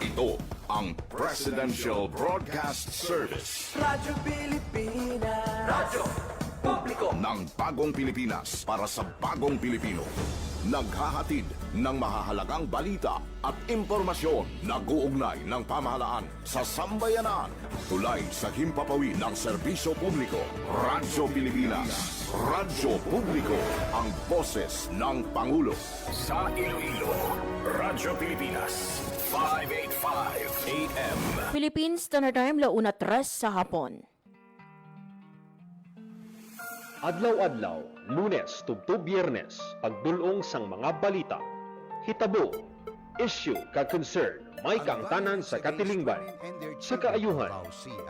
Ito ang Presidential Broadcast Service. Radyo Pilipinas. Radyo Publiko Ng bagong Pilipinas para sa bagong Pilipino. Naghahatid ng mahahalagang balita at impormasyon na guugnay ng pamahalaan sa sambayanan. Tulay sa himpapawid ng serbisyo publiko. Radyo Pilipinas. Radyo Publiko. Ang boses ng Pangulo. Sa Iloilo, Radyo Pilipinas. 585 AM. Philippines Standard Time, 1:03 sa hapon. Adlaw-adlaw, Lunes tubto Biyernes, pagdulong sang mga balita. Hitabo, issue kag concern, may kaangtanan sa katilingban, sa kaayuhan,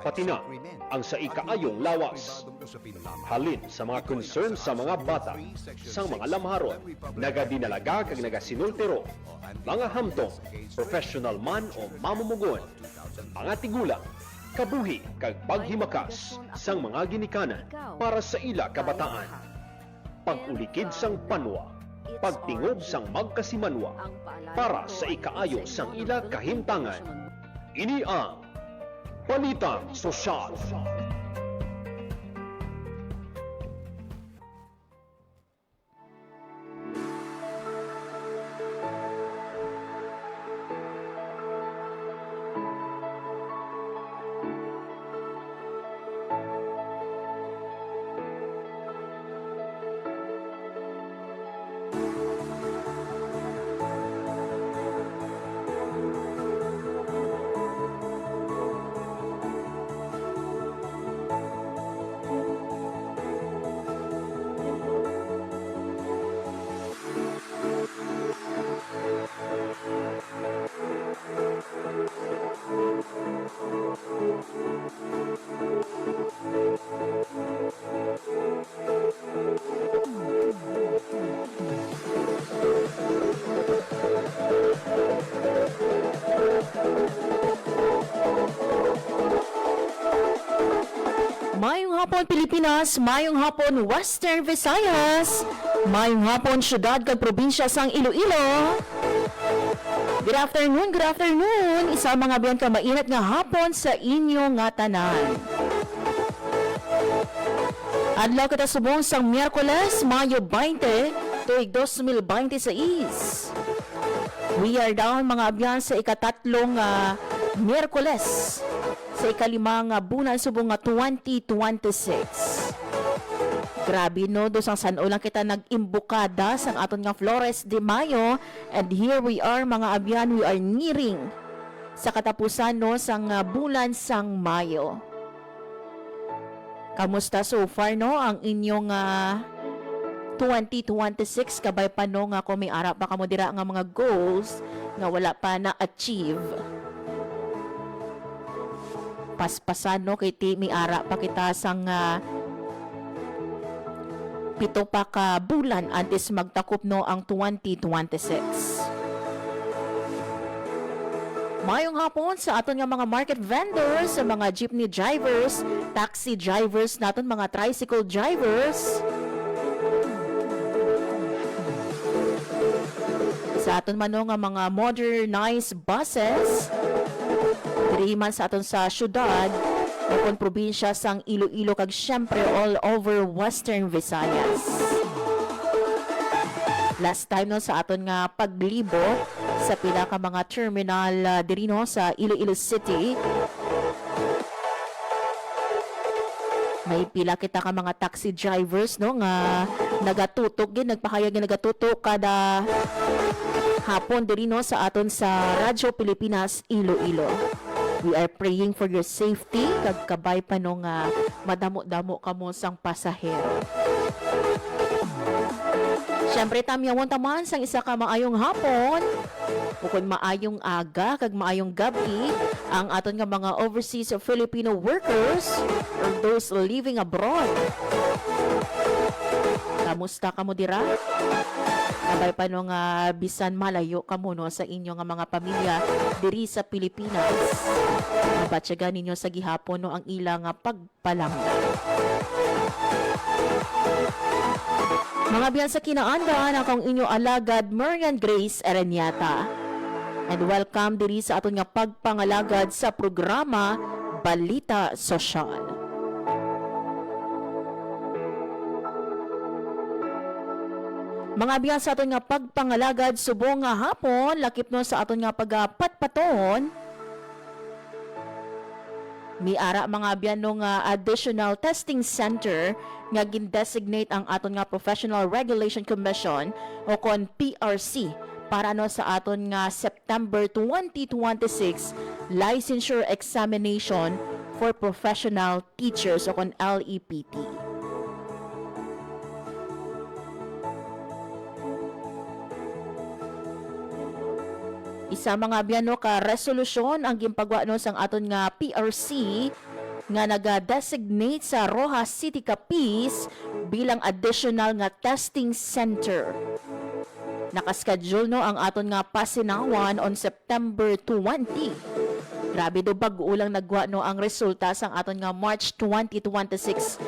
pati na ang sa ikaayong lawas. Halin sa mga concern sa mga bata, sang mga lamharon, nagadinalaga kag nagasinultiro, mga hamtong, professional man o mamumugon, mga tigulang, kabuhi kag paghimakas sang mga ginikanan para sa ila kabataan. Pag-ulikid sang panwa, pagtingob sang magkasimanwa para sa ikaayo sang ila kahimtangan. Ini ang Balitang Sosyal. Mayong hapon Pilipinas, mayong hapon Western Visayas, mayong hapon syudad kag probinsya sang Iloilo. Good afternoon, isa mga biyan ka mainit nga hapon sa inyo nga tanan. Adlaw kita subong sang Miyerkules, Mayo 20, tuig 2026. We are down mga abyan sa ikatatlong Miyerkules sa ikalimang bulan subong nga 2026. Grabe no, dosang san-o lang kita nag-imbukada sa aton nga Flores de Mayo, and here we are mga abyan, we are nearing sa katapusan no sang bulan sang Mayo. Kamusta so far no ang inyong 2026 kabay pa no nga kung may ara pa kamo dira nga mga goals nga wala pa na-achieve? Paspasan no kay ti mi ara pa kita sang pito pa ka bulan antes magtakop no ang 2026. Mayong hapon sa aton nga mga market vendors, sa mga jeepney drivers, taxi drivers naton, mga tricycle drivers. Sa aton man no nga mga modernized buses, diriman sa aton sa syudad, napon probinsya sang Iloilo kag syempre all over Western Visayas. Last time no sa aton nga paglibo sa pila ka mga terminal diri no sa Iloilo City, may pila kita ka mga taxi drivers no nga nagatutok gid, nagpahayag nga nagatutok kada hapon diri no sa aton sa Radyo Pilipinas Iloilo. We are praying for your safety kag kabay pa no nga madamo-damo kamo sang pasahero. Syempre tamyawon taman sang isa ka maayong hapon, bukod maayong aga kag maayong gabi ang aton nga mga overseas Filipino workers or those living abroad. Kamusta kamo dira? Kabay pa no nga bisan malayo kamo no sa inyo nga mga pamilya diri sa Pilipinas. Mabatyagan ninyo sa gihapon no ang ilang pagpalangga. Mga biyan sa kinaandan, akong inyo alagad Marian Grace Aranyata. And welcome diri sa aton nga pagpangalagad sa programa Balita Sosyal. Mga abyan sa aton nga pagpangalagad subong nga hapon, lakip no sa aton nga pagpatpaton. Miara mga abyan no nga additional testing center nga gin-designate ang aton nga Professional Regulation Commission o kon PRC para no sa aton nga September 2026 licensure examination for professional teachers o kon LEPT. Isa mga biyano ka resolusyon ang gimpagwa no sang aton nga PRC nga naga-designate sa Rojas City Capiz bilang additional nga testing center. Nakaschedule no ang aton nga pasinawan on September 20. Grabe do bag-o lang nagwa no ang resulta sang aton nga March 2026.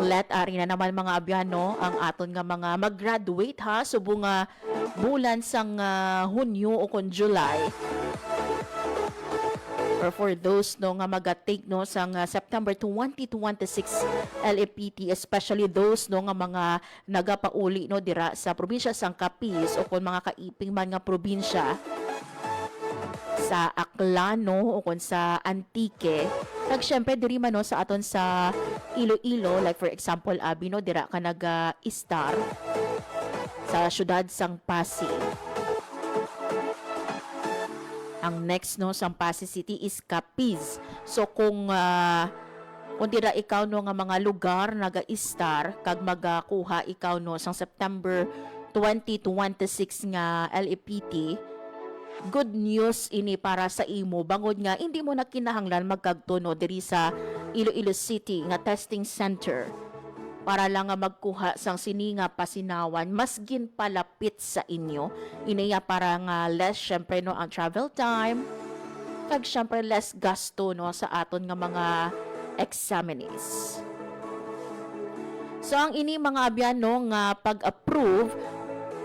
Let ari na naman mga abyano ang aton nga mga mag-graduate ha subong nga bulan sang Hunyo o kon July. Or for those no nga maga-take no sang September 2026 LEPT, especially those no nga mga nagapauli no dira sa probinsya sang Capiz o kon mga kaiping man nga probinsya sa Aklano o kon sa Antique. Kag syempre diri man no sa aton sa Iloilo, like for example abi no dira ka nag-star sa syudad sang Pasig. Ang next no sang Pasig City is Capiz. So kung dira ikaw no nga mga lugar naga-star kag magakuha ikaw no sang September 2026 nga LEPT, good news ini para sa imo bangod nga hindi mo na kinahanglan magkagto no diri sa Iloilo City nga testing center para lang nga magkuha sang sini nga pasinawan mas ginpalapit sa inyo. Iniya para nga less syempre no ang travel time kag syempre less gasto no sa aton nga mga examinees. So ang ini mga abyan no nga pag-approve,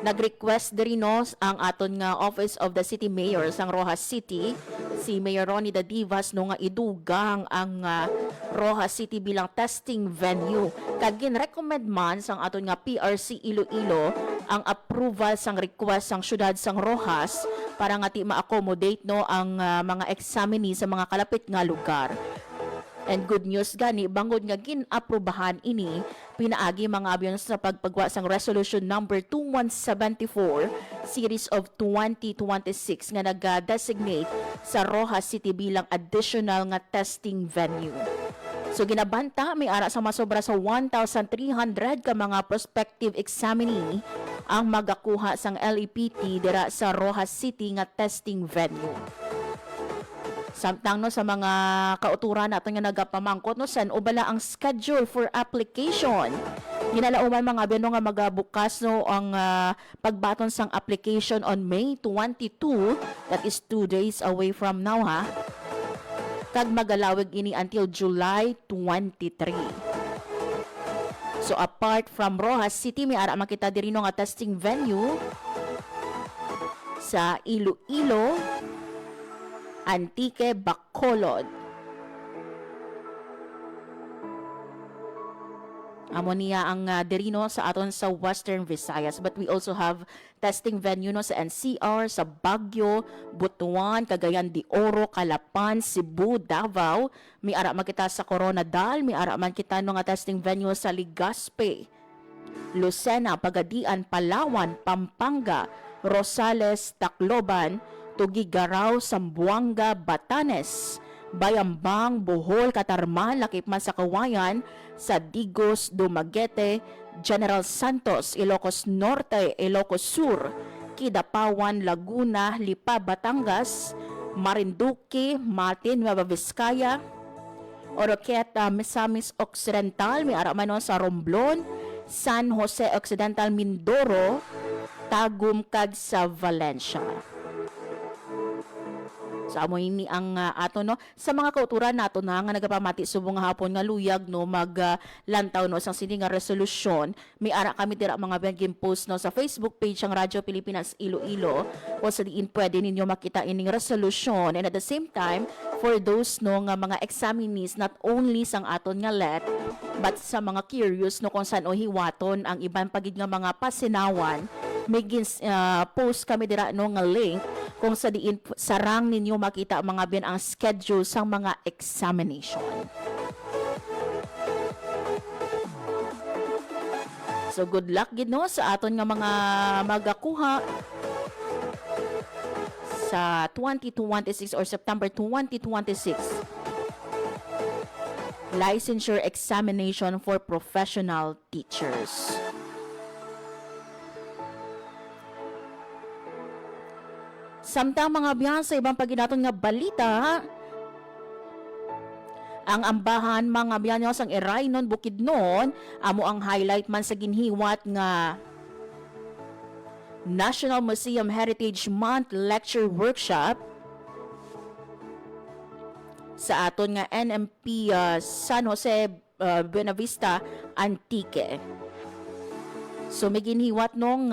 nag-request diri no ang aton nga Office of the City Mayor sang Rojas City, si Mayor Ronnie Dadivas no nga idugang ang Rojas City bilang testing venue. Kag gin-recommend man sang aton nga PRC Iloilo ang approval sang request sang syudad sang Rojas para nga ti ma-accommodate no ang mga examinee sa mga kalapit nga lugar. And good news gani bangod nga gin-aprobahan ini pinaagi mga abyan sa pagpagwa sang resolution number 2174 series of 2026 nga nag-designate sa Rojas City bilang additional nga testing venue. So ginabanta may ara sa masobra sa 1,300 ka mga prospective examinee ang magakuha sang LEPT dira sa Rojas City nga testing venue. Samtang no sa mga kauturan natin nga nagapamangkot no san ubala ang schedule for application. Ginalauman mga abyan nga magabukas no ang pagbaton sang application on May 22, that is 2 days away from now ha. Kag magalawig ini until July 23. So apart from Rojas City, may ara makita diri no nga testing venue sa Iloilo, Antique, Bacolod. Amo niya ang derino sa aton sa Western Visayas, but we also have testing venue no sa NCR, sa Baguio, Butuan, Cagayan de Oro, Calapan, Cebu, Davao. May ara man kita sa Coronadal, may ara man kita no nga testing venue sa Legazpi, Lucena, Pagadian, Palawan, Pampanga, Rosales, Tacloban, Tugigaraw, Zamboanga, Batanes, Bayambang, Bohol, Catarman, Lakipman sa Kawayan, sa Digos, Dumaguete, General Santos, Ilocos Norte, Ilocos Sur, Kidapawan, Laguna, Lipa, Batangas, Marinduque, Matin, Nueva Vizcaya, Oroquieta, Misamis Occidental, may aramanon sa Romblon, San Jose Occidental, Mindoro, Tagum, kag sa Valencia. Sa amo ini ang ato no sa mga kauturan nato na nga nagapamati subong nga hapon nga luyag no lantaw no sang sini nga resolusyon. May ara kami dira mga bangin post no sa Facebook page ang Radyo Pilipinas Iloilo o sa diin pwede ninyo makita ining resolusyon, and at the same time for those no nga mga examinees not only sang aton nga let but sa mga curious no kung saan o hiwaton ang ibang pagid nga mga pasinawan, may post kami dira no nga link kung sa diin sarang ninyo makita mga biyan ang schedule sang mga examination. So good luck gid no sa aton nga mga magakuha sa 2026 or September 2026 licensure examination for professional teachers. Samtang mga biyan sa ibang paginaton nga balita, ang ambahan mga biyan sang Eraynon Bukidnon amo ang highlight man sa ginhiwat nga National Museum Heritage Month Lecture Workshop sa aton nga NMP San Jose Buenavista Antique. So may ginhiwat nung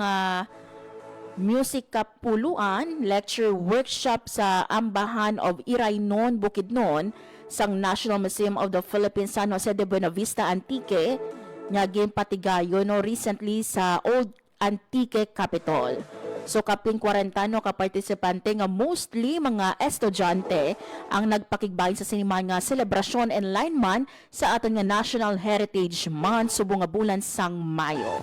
music kapuluan lecture workshop sa ambahan of Eraynon Bukidnon sang National Museum of the Philippines San Jose de Buenavista Antique nga ginpatigayo no recently sa Old Antique Capitol. So kapin 40 ka partisipante nga mostly mga estudyante ang nagpakigbahin sa siniman nga selebrasyon and lineman sa aton nga National Heritage Month subong nga bulan sang Mayo.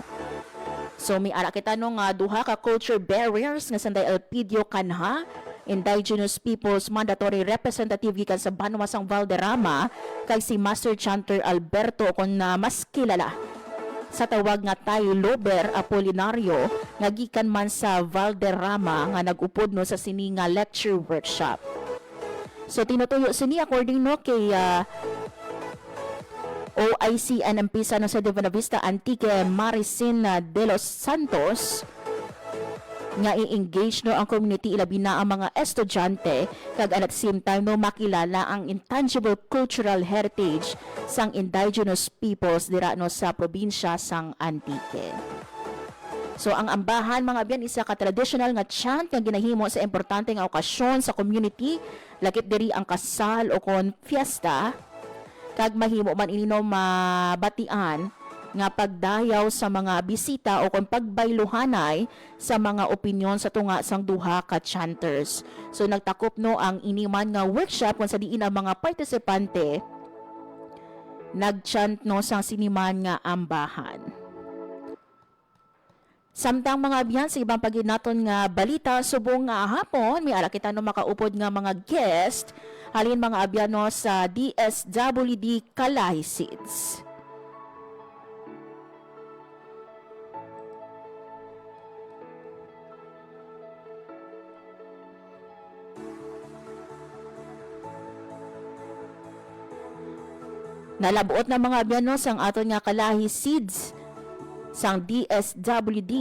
So may ara kita no nga duha ka culture barriers nga sanday Elpidio Kanha, Indigenous Peoples Mandatory Representative gikan sa Banwasang Valderrama, kay si Master Chanter Alberto kon na mas kilala sa tawag nga Tayo Lober Apolinario nga gikan man sa Valderrama nga nagupod no sa sini nga lecture workshop. So tinutuyo sini according no kay OIC NMP San Jose de Buenavista Antique Maricin de los Santos nga i-engage no ang community ilabi na ang mga estudyante kag at same time no makilala ang intangible cultural heritage sang indigenous peoples dira no sa probinsya sang Antique. So ang ambahan mga biyan isa ka traditional nga chant nga ginahimo sa importante nga okasyon sa community, lakip diri ang kasal o kon fiesta, kag mahimo man ini no mabatian nga pagdayaw sa mga bisita o kung pagbayluhanay sa mga opinyon sa tunga sang duha ka chanters. So nagtakop no ang iniman nga workshop kung sa diin ang mga partisipante nagchant no sang siniman nga ambahan. Samtang mga biyan sa ibang paginaton nga balita subong nga hapon may ara kita no makaupod nga mga guest halin mga abyano sa DSWD Kalahi Seeds. Nalabuot na mga abyano sang aton nga Kalahi Seeds sang DSWD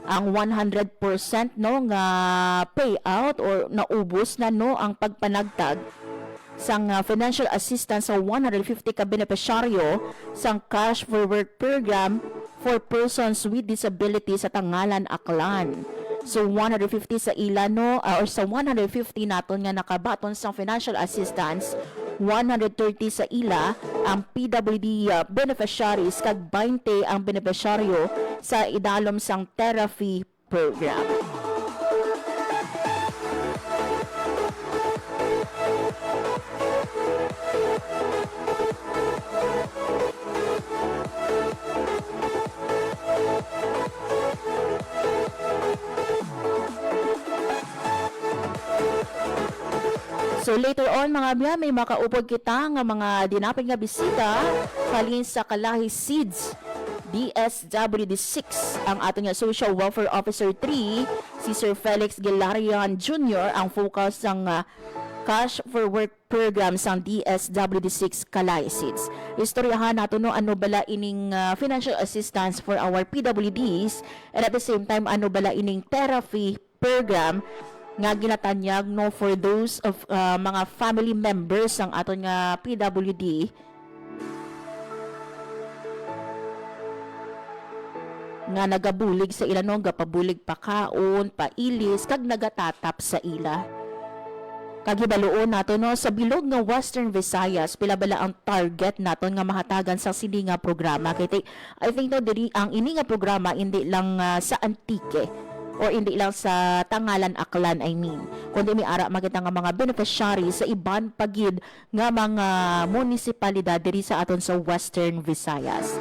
ang 100% no nga payout or naubos na no ang pagpanagtag sang financial assistance sa 150 ka benepisyaryo sang Cash for Work program for persons with disability sa Tangalan, Aklan. So 150 sa ila no or sa 150 naton nga nakabaton sang financial assistance, 130 sa ila ang PWD beneficiaries kag 20 ang beneficiaryo sa idalom sang therapy program. So later on mga biya, may makaupod kita nga mga dinapig nga bisita kalin sa Kalahi Seeds DSWD 6 ang ato nga Social Welfare Officer 3 si Sir Felix Gilarian Jr. ang focus ng Cash for Work program sang DSWD 6 Kalahi Seeds. Istoryahan nato no ano bala ining financial assistance for our PWDs and at the same time ano bala ining therapy program nga ginatanyag no for those of mga family members ang aton nga PWD nga nagabulig sa ila no, gapabulig pakaon, pailis kag nagatatap sa ila. Kagibaluon nato no sa bilog nga Western Visayas pila bala ang target naton nga mahatagan sa sini nga programa kay I think no diri ang ini nga programa hindi lang sa Antique or hindi lang sa Tangalan Aklan kundi may ara makita nga mga beneficiary sa iban pagid nga mga munisipalidad diri sa aton sa Western Visayas.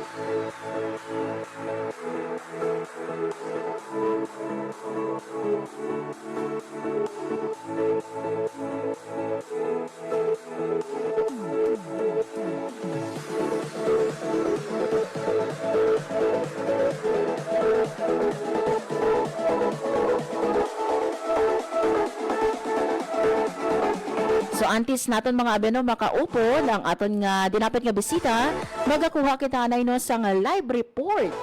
So antes naton mga abeno makaupo ng aton nga dinapit nga bisita, magakuha kita nay no sa nga live report.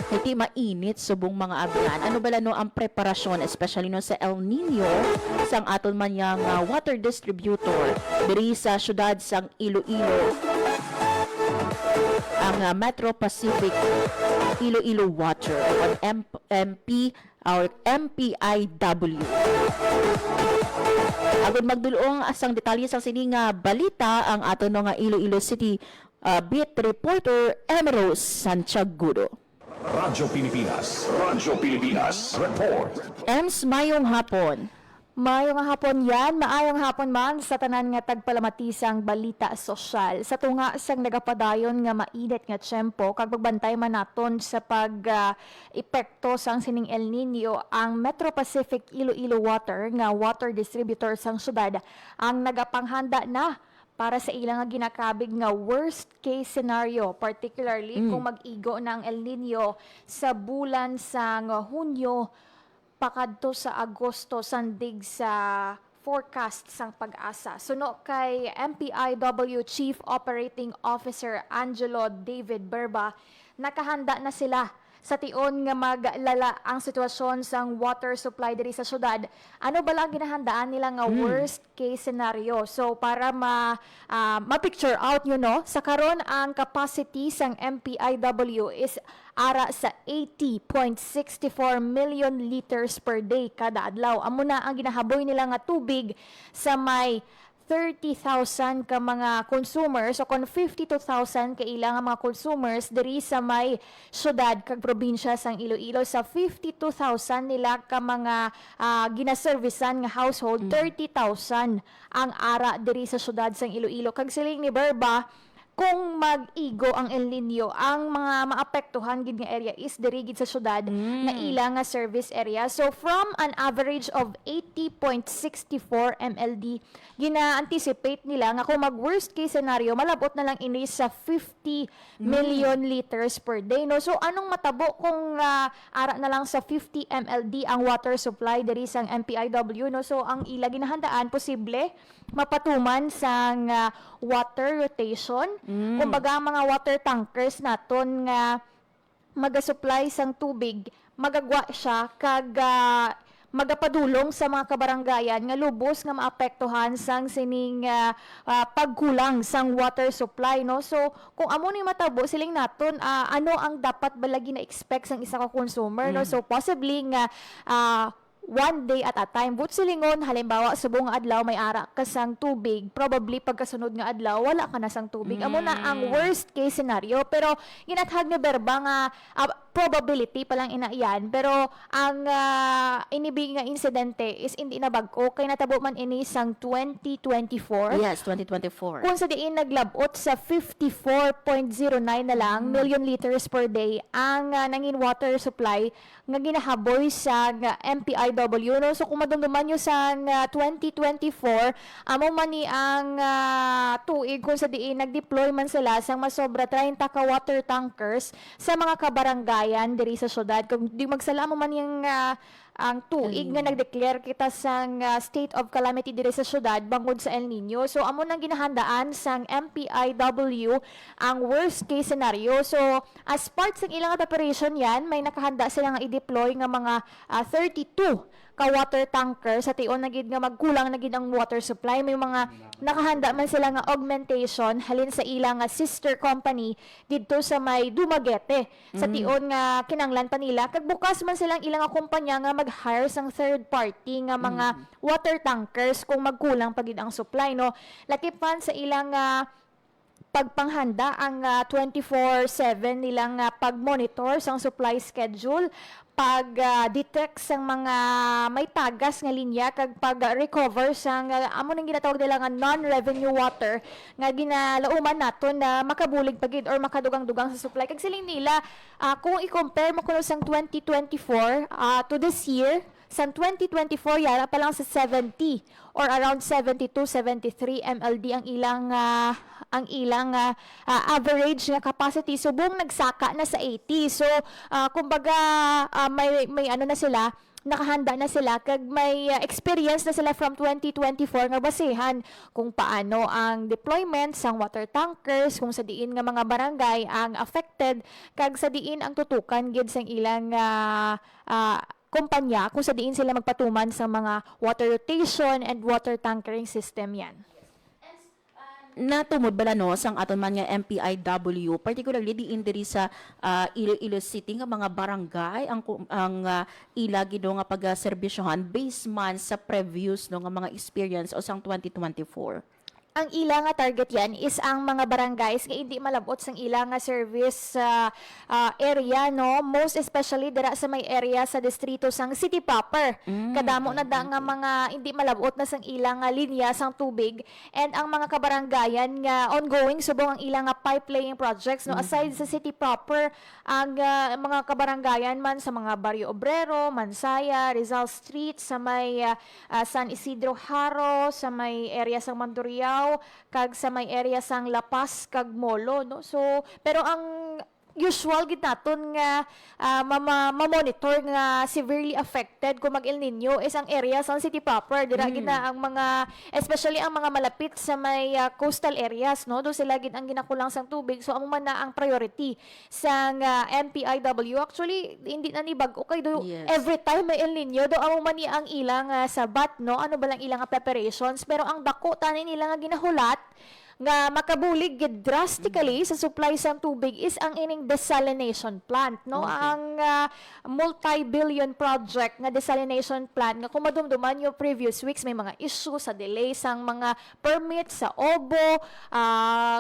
Hindi mainit subong mga abyan. Ano bala no ang preparasyon especially no sa El Nino sang aton man yang water distributor diri sa syudad sang Iloilo. Ang Metro Pacific Iloilo Water o MP or MPIW. Agud magdulong asang detalye sa sini nga balita ang aton nga Iloilo City beat reporter Emeros Santiago. Radyo Pilipinas, report. Ems, mayong hapon. Maayong hapon yan, maayong hapon man sa tanan nga tagpalamatisang balita sosyal. Sa tunga sang nagapadayon nga mainit nga tiyempo, kag pagbantay man naton sa epekto sang sining El Nino, ang Metro Pacific Iloilo Water nga water distributor sang syudad ang nagapanghanda na para sa ilang nga ginakabig nga worst case scenario, particularly kung mag-igo ng El Nino sa bulan sang Hunyo pakadto sa Agosto sandig sa forecast sang pag-asa. Suno kay MPIW Chief Operating Officer Angelo David Berba, nakahanda na sila sa tion nga maglala ang sitwasyon sang water supply diri sa syudad. Ano ba lang ginahandaan nila nga worst case scenario? So para ma-picture out sa karon ang capacity sang MPIW is ara sa 80.64 million liters per day kada adlaw. Amo na ang ginahaboy nila nga tubig sa may 30,000 ka mga consumers o kon 52,000 ka ilang mga consumers diri sa may syudad kag probinsya sang Iloilo. Sa 52,000 nila ka mga ginaservisan nga household, 30,000 ang ara diri sa syudad sang Iloilo. Kag siling ni Berba, kung mag-igo ang El Nino, ang mga maapektuhan gid nga area is diri gid sa syudad na ilang nga service area. So from an average of 80.64 MLD, gina-anticipate nila nga kung mag worst case scenario, malabot na lang ini sa 50 million liters per day. No? So anong matabo kung ara na lang sa 50 MLD ang water supply diri sang MPIW? No? So ang ila ginahandaan posible mapatuman sang water rotation. Kumbaga mga water tankers naton nga maga-supply sang tubig, magagwa siya kag magapadulong sa mga kabaranggayan nga lubos nga maapektuhan sang sining pagkulang sang water supply, no? So kung amo ni matabo siling naton ano ang dapat balagi na expect sang isa ka consumer, no? So possibly nga one day at a time. But silingon, halimbawa, subong nga adlaw may ara ka sang tubig, probably pagkasunod nga adlaw, wala ka na sang tubig. Amo na ang worst case scenario. Pero, ginathag ni Berba nga, probability pa lang inaiyan. Pero, ang inibig nga insidente is hindi na bag-o. Kaya natabo man ini sang 2024. Yes, 2024. Kung sa diin naglabot sa 54.09 na lang million liters per day ang nangin water supply nga ginahaboy sa MPIW, no? So kung madumduman nyo sa 2024, amo man ni ang tuig kung sa diin nag-deploy man sila sang masobra 30 ka water tankers sa mga kabaranggayan diri sa syudad. Kung di magsala mo man yung ang tuig nga nag-declare kita sang state of calamity diri sa syudad bangod sa El Nino. So amo nang ginahandaan sang MPIW ang worst case scenario. So as part sang ilang operation yan, may nakahanda sila nga i-deploy nga mga 32 ka water tanker sa tion na gid nga magkulang na gid ang water supply. May mga nakahanda man sila nga augmentation halin sa ilang nga sister company didto sa may Dumaguete sa tion nga kinanglan pa nila kag bukas man silang ilang nga kumpanya nga mag-hire sang third party nga mga water tankers kung magkulang pa gid ang supply, no. Lakipan sa ilang pagpanghanda ang 24/7 nilang pag-monitor sang supply schedule, pag-detect sang mga may tagas nga linya kag pag-recover sang amo nang ginatawag nila nga non-revenue water nga ginalauman naton na makabulig pagid or makadugang-dugang sa supply. Kag siling nila kung i-compare mo kuno sang 2024 to this year, sa 2024 yara pa lang sa 70 or around 72-73 MLD ang ilang average nga capacity. So buong nagsaka na sa 80. So kumbaga may ano na sila, nakahanda na sila kag may experience na sila from 2024 nga basehan kung paano ang deployment sang water tankers, kung sa diin nga mga barangay ang affected kag sa diin ang tutukan gid sang ilang kumpanya kung sa diin sila magpatuman sa mga water rotation and water tankering system yan. Natumod bala no sang aton man nga MPIW, particularly di diri sa Iloilo City nga mga barangay ang ila gido nga pagserbisyohan based man sa previous no nga mga experience o sang 2024. Ang ilang nga target yan is ang mga barangays nga hindi malabot sang ilang nga service area, no, most especially dira sa may area sa distrito sang city proper. Kadamo na da nga mga hindi malabot na sang ilang nga linya sang tubig, and ang mga kabarangayan nga ongoing subong ang ilang nga pipe laying projects, no, aside sa city proper, ang mga kabarangayan man sa mga Barrio Obrero, Mansaya, Rizal Street, sa may San Isidro Haro, sa may area sang Mandurriao, kag sa may area sang Lapas kag Molo, no. So pero ang usual gid naton nga ma-monitor nga severely affected kung mag El Nino is ang area sa city proper. Dira gid na ang mga, especially ang mga malapit sa may coastal areas, no, do sila gid ang ginakulang sang tubig. So amo man na ang priority sang MPIW. Actually hindi na ni bag-o kay do every time may El Nino do amo man ni ang ilang sabat, no, ano ba lang ilang preparations, pero ang dako tani nila nga ginahulat nga makabulig gid drastically sa supply sang tubig is ang ining desalination plant, no. Ang multi-billion project nga desalination plant nga kung madumduman yung previous weeks may mga issue sa delay sang mga permit sa OBO,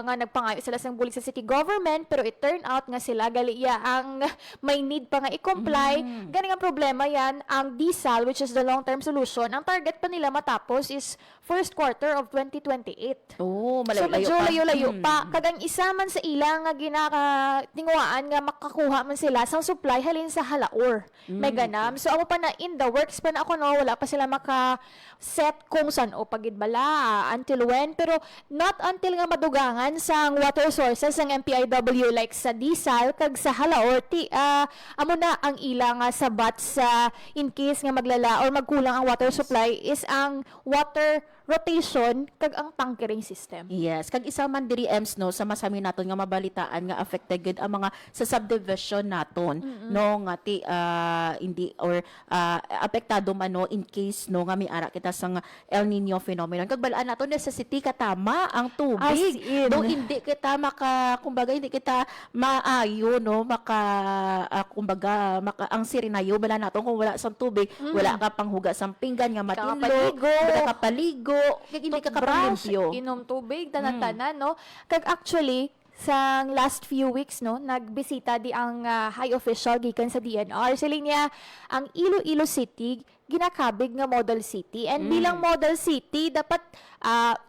nga nagpangayo sila sang bulig sa city government, pero it turn out nga sila gali ang may need pa nga i-comply. Ganing ang problema yan. Ang DSAL, which is the long-term solution, ang target pa nila matapos is first quarter of 2028. Oh, So medyo pa. layo-layo pa. Kagang isa man sa ilang nga ginakatinguaan nga makakuha man sila sang supply halin sa Halaor. May ganam. So amo pa na in the works pa na ako, no, wala pa sila maka-set kung saan o pagid bala, until when, pero not until nga madugangan sang water sources ng MPIW like sa Disal kag sa Halaor. Amo na ang ilang sabat sa in case nga maglala or magkulang ang water supply is ang water rotation kag ang tankering system. Yes, kag isa man diri EMS, no, sa masami naton nga mabalitaan nga affected gid ang mga sa subdivision naton, no, nga hindi or apektado man, no, in case, no, nga miara kita sang El Nino phenomenon. Kag balaan naton necessity katama ang tubig. As in. Do hindi kita kumbaga hindi kita maayo, no, kumbaga ang sirinayo bala naton kung wala sang tubig, wala ka panghugas sang pinggan nga matinlo, wala ka paligo, kag hindi ka kapaglimpyo. Inom tubig, tanan-tanan, no? Kag actually, sa last few weeks, no, nagbisita di ang high official gikan sa DNR. Sila niya, ang Iloilo City, ginakabig nga model city. And bilang model city, dapat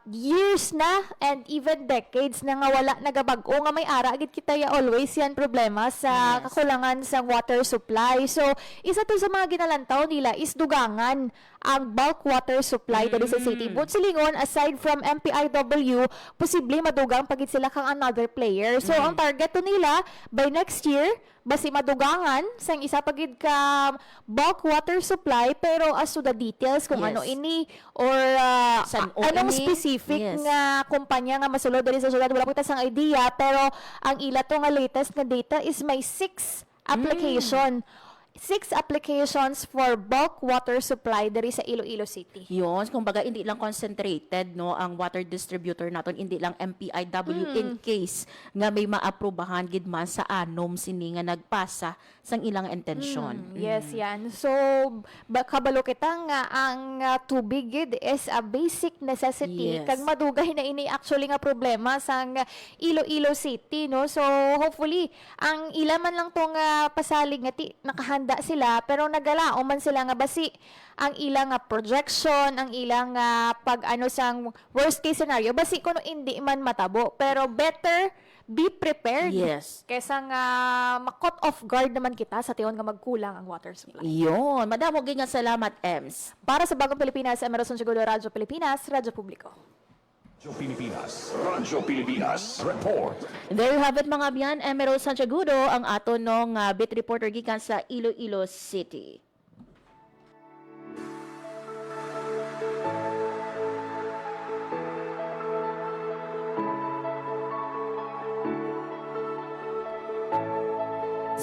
years na and even decades na nga wala nagabag-o nga may ara agad kita ya always yan problema sa kakulangan sa water supply. So isa to sa mga ginalantaw nila is dugangan ang bulk water supply dali sa city. But silingon, aside from MPIW, posible madugang pagit sila kang another player. So ang target to nila by next year basi madugangan sang isa pagid ka bulk water supply, pero as to the details kung ano ini or anong specific nga kumpanya nga masulod dali sa syudad, wala ko sang idea, pero ang ila to nga latest nga data is may 6 application 6 applications for bulk water supply diri sa Iloilo City. Yun, kumbaga hindi lang concentrated no ang water distributor naton, hindi lang MPIW in case nga may maaprubahan gid man sa anom sini nga nagpasa sang ilang intensyon. Yes, yan. So, kabalo kita nga ang tubig gid is a basic necessity. Yes. Kag madugay na ini actually nga problema sang Iloilo City, no? So, hopefully, ang ilaman lang tong pasalig nga nakahanda sila, pero nagalaom man sila nga basi ang ilang projection, ang ilang pag ano sang worst case scenario, basi kuno hindi man matabo. Pero better be prepared. Yes. Kaysa nga ma-caught off guard naman kita sa tiyon nga magkulang ang water supply. Yun, madamo gyud nga salamat, Ems. Para sa Bagong Pilipinas, Emerson Segundo, Radyo Pilipinas, Radyo Publiko. Radyo Pilipinas Report. There you have it mga biyan, Emerald Santiagudo, ang ato nung beat reporter gikan sa Iloilo City.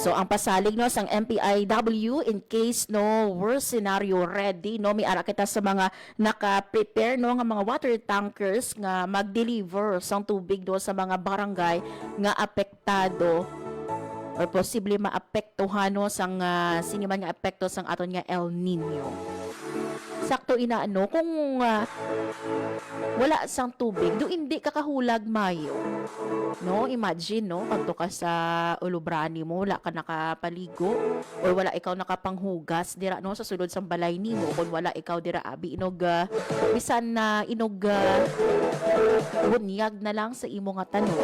So ang pasalig no sang MPIW in case no worst scenario ready no, may ara kita sa mga naka-prepare no nga mga water tankers nga mag-deliver sang tubig do sa mga barangay nga apektado or posible maapektuhan no sang siniman nga epekto sang aton nga El Nino. Sakto inaano kung wala sang tubig do hindi ka kahulag mayo. No, imagine no, kadto ka sa ulubrani mo, wala ka nakapaligo or wala ikaw nakapanghugas dira no sa sulod sang balay nimo, kung wala ikaw dira abi inog bisan na inog bunyag na lang sa imo nga tanong.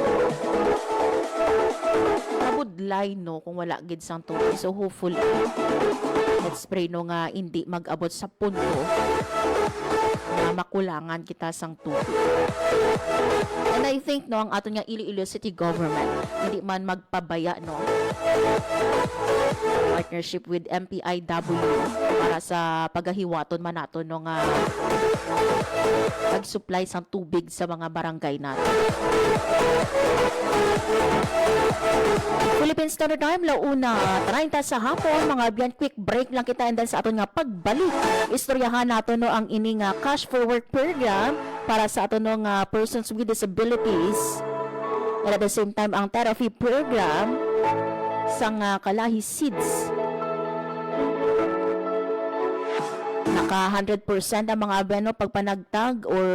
Kabudlay no kung wala gid sang tubig. So hopefully let's pray no nga hindi mag-abot sa punto na makulangan kita sang tubig. And I think no ang ato nga Iloilo City government hindi man magpabaya no partnership with MPIW para sa pagahiwaton man nato no nga pag-supply sang tubig sa mga barangay natin. Philippine Standard Time, launa 30 sa hapon, mga biyan, quick break lang kita and then sa aton nga pagbalik, istoryahan nato no ang ini nga cash for work program para sa aton no nga persons with disabilities. And at the same time, ang therapy program sang Kalahi Seeds. Naka 100% ang mga abeno pagpanagtag or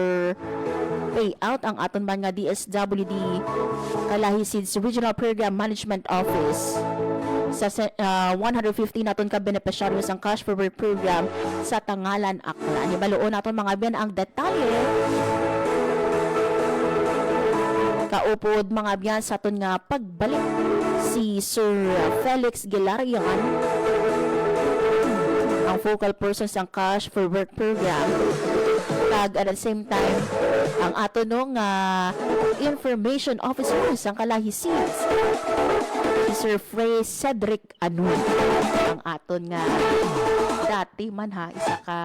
payout ang aton man nga DSWD Kalahi Seeds Regional Program Management Office sa 150 naton ka beneficiaries ang cash for work program sa Tangalan, Aklan. Hibaluon naton mga ben ang detalye kaupod mga biyan sa aton nga pagbalik si Sir Felix Gilarian, ang focal person sa cash for work program. Tag at the same time ang ato nung information officer sa Kalahi Seeds, si Sir Frey Cedric Anun, ang aton nga dati man isa ka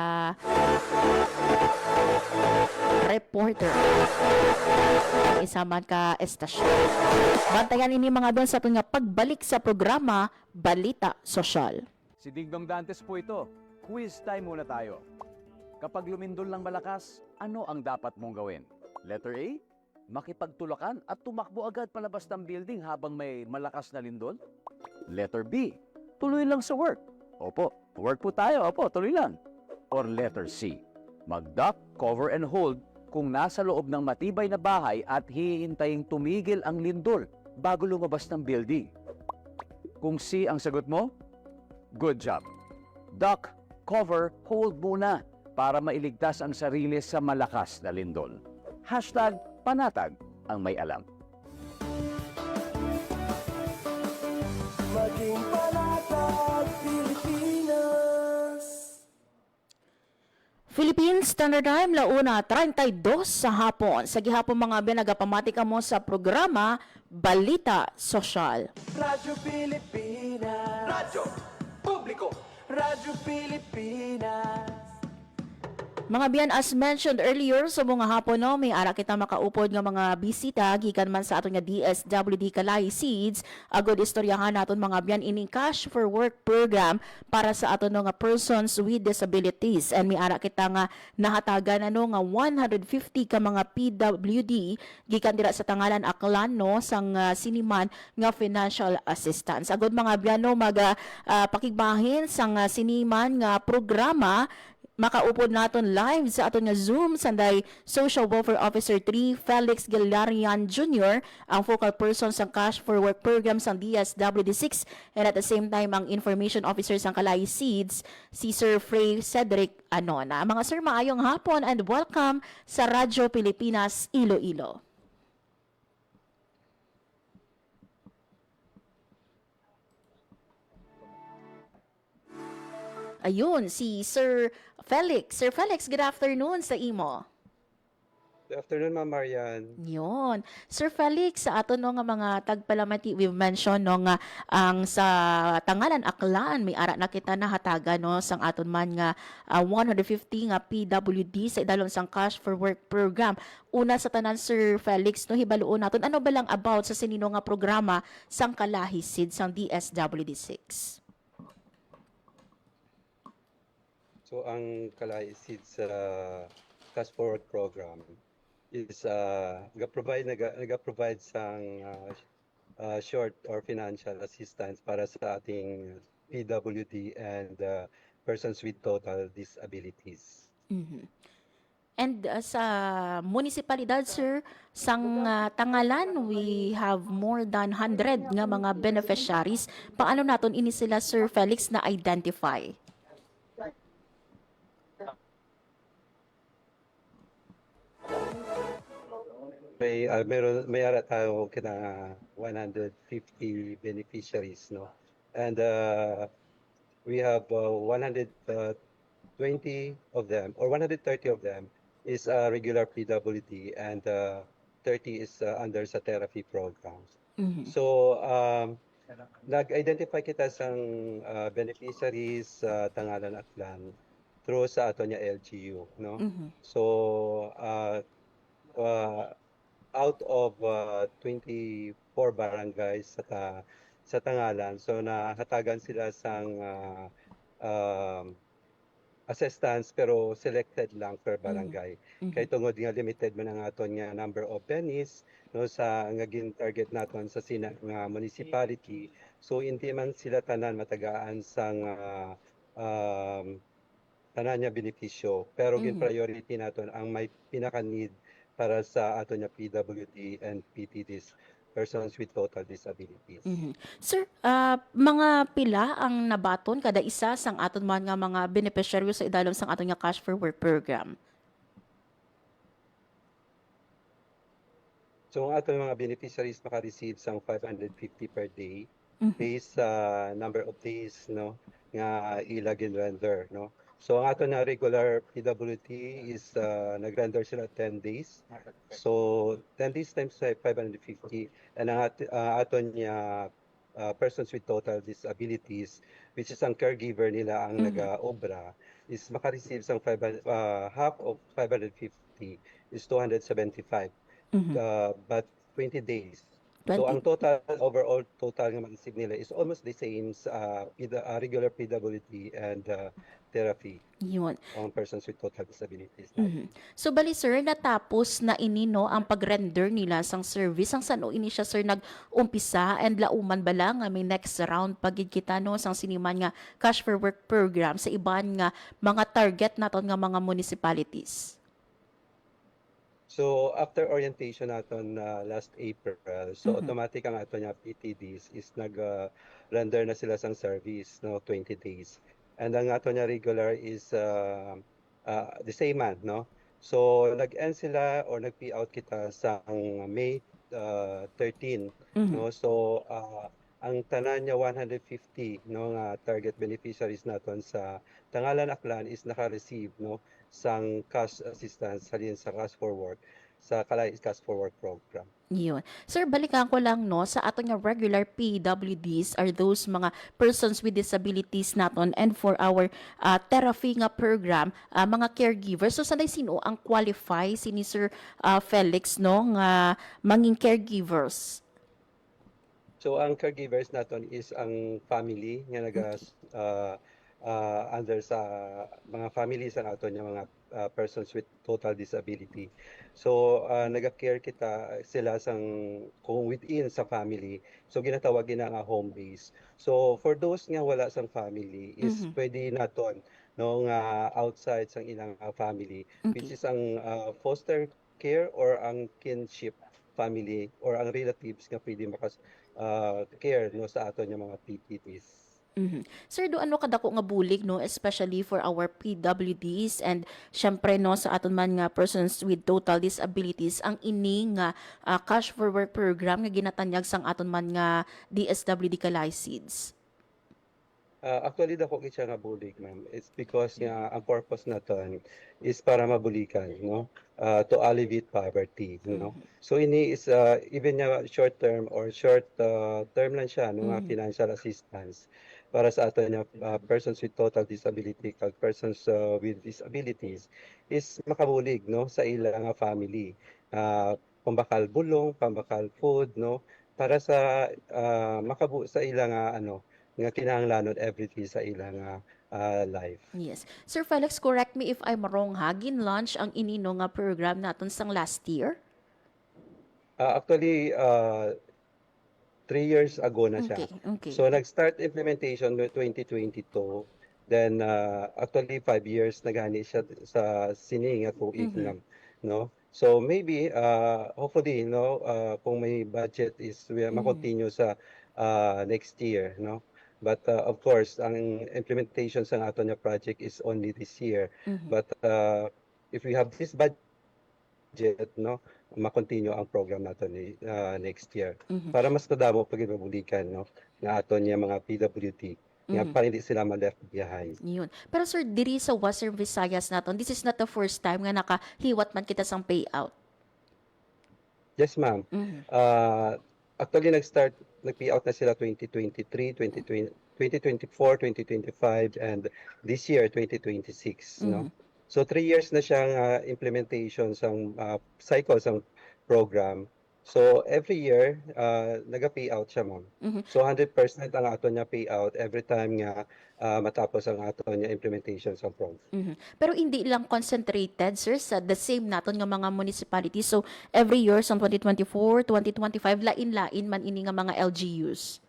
reporter isa man ka estasyon. Bantayan ini mga ben sa aton nga pagbalik sa programa Balita Sosyal. Si Digdong Dantes po ito. Quiz time muna tayo. Kapag lumindol ng malakas, ano ang dapat mong gawin? Letter A, makipagtulakan at tumakbo agad palabas ng building habang may malakas na lindol? Letter B, tuloy lang sa work. Opo, work po tayo. Opo, tuloy lang. Or letter C, mag-duck, cover and hold kung nasa loob ng matibay na bahay at hihintaying tumigil ang lindol bago lumabas ng building. Kung C ang sagot mo, good job. Duck, cover, hold muna para mailigtas ang sarili sa malakas na lindol. Hashtag panatag ang may alam. Maging panatag Pilipinas. Philippine Standard Time, launa 32 sa hapon. Sa gihapon mga binagapamati ka mo sa programa Balita Sosyal. Radyo Pilipinas. Radyo Publiko. Radyo Pilipinas. Mga biyan, as mentioned earlier, sa mga hapon no, may ara kita makaupod nga mga bisita gikan man sa aton nga DSWD Kalay Seeds. Agod istoryahan naton mga biyan ining Cash for Work program para sa aton no, nga persons with disabilities. And may ara kita nga nahatagan ano nga 150 ka mga PWD gikan dira sa Tangalan Aklan no sang siniman nga financial assistance. Agod mga biyan no, pakigbahin sang siniman nga programa makaupod naton live sa aton nga Zoom sanday Social Welfare Officer 3 Felix Gilarian Jr. ang focal person sa Cash for Work program sa DSWD6 and at the same time ang Information Officer sa Kalay Seeds si Sir Frey Cedric Anona. Mga sir, maayong hapon and welcome sa Radyo Pilipinas Iloilo. Ayun, si Sir Felix. Sir Felix, good afternoon sa imo. Good afternoon, Ma'am Marian. Yun. Sir Felix, sa ato no nga mga tagpalamati, we've mentioned no nga ang sa Tangalan Aklan, may ara na kita nahataga no sang aton man nga 150 nga PWD sa idalon sang Cash for Work program. Una sa tanan, Sir Felix, no hibaluon naton ano ba lang about sa sinino nga programa sang Kalahi Seed sang DSWD6? So, ang Kalay Seeds Cash Forward Program is nag-provide sang short or financial assistance para sa ating PWD and persons with total disabilities. Mhm. And sa munisipalidad, sir, sang Tangalan, we have more than 100 nga mga beneficiaries. Paano naton ini sila, Sir Felix, na identify? May ara tayo kina 150 beneficiaries, no? And we have 120 of them or 130 of them is regular PWD and 30 is under sa therapy programs. Mhm. So nag-identify kita sang beneficiaries sa Tangalan Aklan through sa ato niya LGU, no? Mhm. So out of 24 barangays sa Tangalan, so nahatagan sila sang assistance pero selected lang per barangay. Kay tungod nga limited man ang aton nga number of pennies no sa nga target naton sa sina nga municipality. So hindi man sila tanan matagaan sang tanan nga benepisyo pero gin priority naton ang may pinaka need para sa aton nga PWD and PTDs, persons with total disabilities. Mhm. Sir, mga pila ang nabaton kada isa sang aton man nga mga beneficiaryo sa idalom sang aton nga Cash for Work program? So ang aton mga beneficiaries maka-receive sang 550 per day based sa number of days no nga ila gin-render, no. So ang aton na regular PWD is nag-render sila 10 days. So 10 days times 550 and ang aton niya persons with total disabilities which is ang caregiver nila ang nag-obra is maka-receive sang half of 550 is 275 but 20 days. So ang overall total nga mag-receive nila is almost the same sa regular PWD and therapy Yun. on persons with total disabilities. Mhm. So bali sir, natapos na ini no ang pag-render nila sang service ang sano ini siya sir nag-umpisa and lauman bala nga may next round pagid kita no sang siniman nga Cash for Work program sa iban nga mga target naton nga mga municipalities. So after orientation naton last April, so automatic ang ato niya PTDs is nag-render na sila sang service no 20 days. And ang ato niya regular is the same month, no. So nag-end sila or nag-pay out kita sang May 13, no. So ang tanan niya 150 no nga target beneficiaries naton sa Tangalan Aklan is naka-receive no sang cash assistance halin sa Cash for Work sa Kalay Cash for Work program. Yun. Sir, balikan ko lang no, sa ato nga regular PWDs are those mga persons with disabilities naton, and for our therapy nga program, mga caregivers. So sanay sino ang qualify sini Sir Felix no nga manging caregivers? So ang caregivers naton is ang family nga under sa mga families ang aton nga mga persons with total disability. So naga-care kita sila kung within sa family. So ginatawag na nga home base. So for those nga wala sang family is pwede naton no nga outside sang ilang family, which is ang foster care or ang kinship family or ang relatives nga pwede care no sa aton nga mga PPTs. Sir, do ano kadako nga bulig no, especially for our PWDs and syempre no sa aton man nga persons with total disabilities ang ini nga cash for work program nga ginatanyag sang aton man nga DSWD Kalay SEEDS. Actually, dako siya nga bulig, ma'am. It's because nga ang purpose naton is para mabulikan, no? To alleviate poverty, no? So ini is even nga short term or short term lang siya, no, nga financial assistance para sa aton nga persons with total disability, kag persons with disabilities is makabulig, no, sa ilang family. Pambakal bulong, pambakal food, no, para sa sa ilang nga kinahanglanon everyday sa ilang life. Yes. Sir Felix, correct me if I'm wrong ha, gin-launch ang inino nga program naton sang last year? Actually, 3 years ago na siya. Okay. So nag-start implementation no 2022. Then actually 5 years na gani siya sa sini nga tuig lang, no? So maybe hopefully no kung may budget is ma-continue sa next year, no? But of course, ang implementation sa aton nga project is only this year. But if we have this budget, no, ma-continue ang program naton next year. Para mas kadamo pagbubulikan, no, nga aton nga mga PWD nga para hindi sila ma-left behind. Yun. Pero sir, diri sa Western Visayas naton, this is not the first time nga nakahiwat man kita sang payout. Yes, ma'am. Actually, nag-payout na sila 2023, 2024, 2025, and this year, 2026. No? So, 3 years na siyang implementation sang cycle sang program. So, every year, nag-payout siya, ma'am. So, 100% ang ato niya payout every time nga matapos ang ato niya implementation sa program. Pero hindi lang concentrated, sir, sa the same naton nga mga municipalities. So, every year, sa 2024, 2025, lain-lain man ini nga mga LGUs.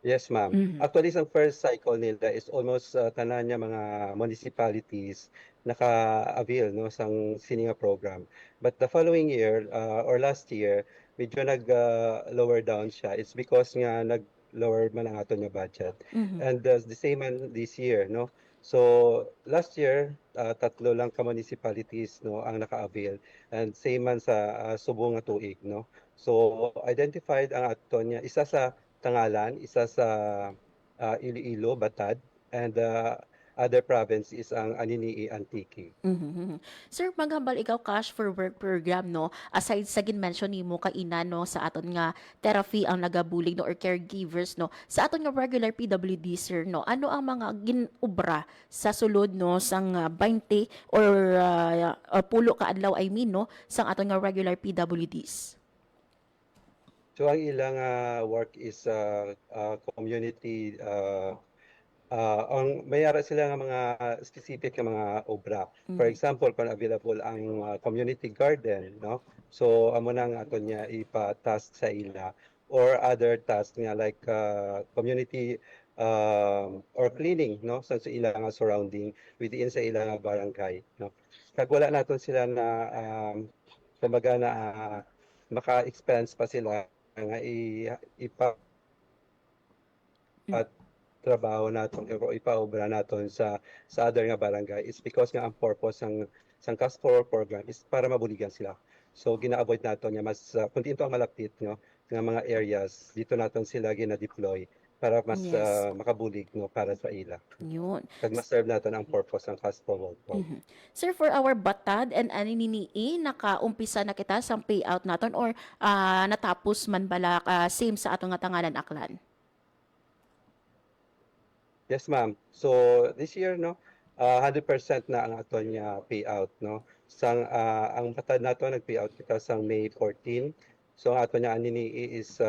Yes, ma'am. Actually, sa first cycle nila is almost tanan niya mga municipalities naka-avail no sang sininga program. But the following year or last year, medyo lower down siya. It's because nga nag-lower man ang aton nga budget. And the same man this year, no. So last year, 3 lang ka municipalities no ang naka-avail, and same man sa subong nga tuig, no. So identified ang aton niya isa sa Tangalan, isa sa Iloilo, Batad, and other province is ang Aninii, Antique. Sir, maghambal ikaw cash for work program no, aside sa gin-mention nimo kaina no sa aton nga therapy ang nagabulig no or caregivers no, sa aton nga regular PWD sir no, ano ang mga ginubra sa sulod no sang 20 or pulo ka adlaw no sang aton nga regular PWDs? So ang ilang work is community ang mayara sila nga mga specific nga mga obra. For example, kung available ang community garden, no? So amo nang aton niya ipa-task sa ila, or other tasks nga like community or cleaning, no, sa ila nga surrounding within sa ila nga barangay, no. Kag wala naton sila na kumbaga na maka-expense pa sila nga trabaho naton o ipaobra naton sa other nga barangay is because nga ang purpose sang cash for work program is para mabuligan sila. So gina-avoid naton nga mas kung dito ang malapit no nga mga areas dito naton sila gina-deploy para mas Yes. makabulig no para sa ila. Yun. Kag ma-serve naton ang purpose ng cash forward program. Sir, for our batad and aninini, nakaumpisa na kita sa payout naton or natapos man bala same sa atong nga tangalan aklan? Yes, ma'am. So this year no 100% na ang aton nga payout no. Ang batad nato nag-payout kita sang May 14. So ang aton nga anini is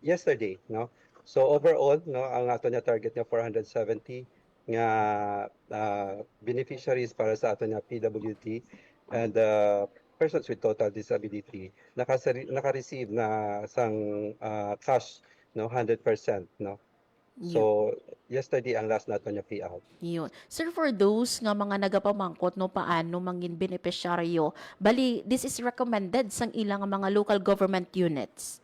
yesterday no. So overall no ang aton nga target nga 470 nga beneficiaries para sa aton nga PWD and persons with total disability naka-receive na sang cash no 100% no. So yesterday ang last nato nga payout. Yun. Sir, for those nga mga nagapamangkot no paano mangin beneficiaryo, bali this is recommended sang ilang mga local government units.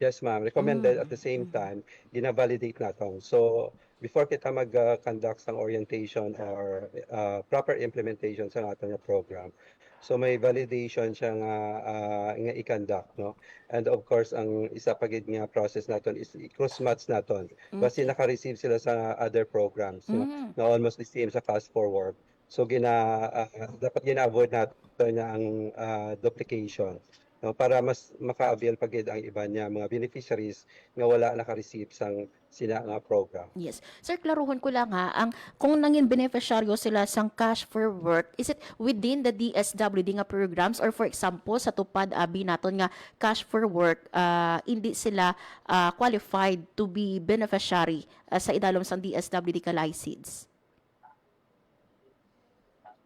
Yes, ma'am. Recommended at the same time, gina-validate natin. So, before kita mag-conduct ng orientation or proper implementation sa ating program, so may validation siya nga i-conduct, no? And of course, ang isa pa gid nga process naton is i-cross-match naton. Kasi naka-receive sila sa other programs, no? Na almost the same sa Fast Forward. So, dapat gina-avoid natin ang duplication. No, para mas maka-avail pa gid ang iba niya mga beneficiaries nga wala naka-receive sang sina nga program. Yes. Sir, klaruhon ko lang kung nangin beneficiaryo sila sang cash for work, is it within the DSWD nga programs or for example sa tupad abi naton nga cash for work, hindi sila qualified to be beneficiary sa idalom sang DSWD Kalay-SEEDS?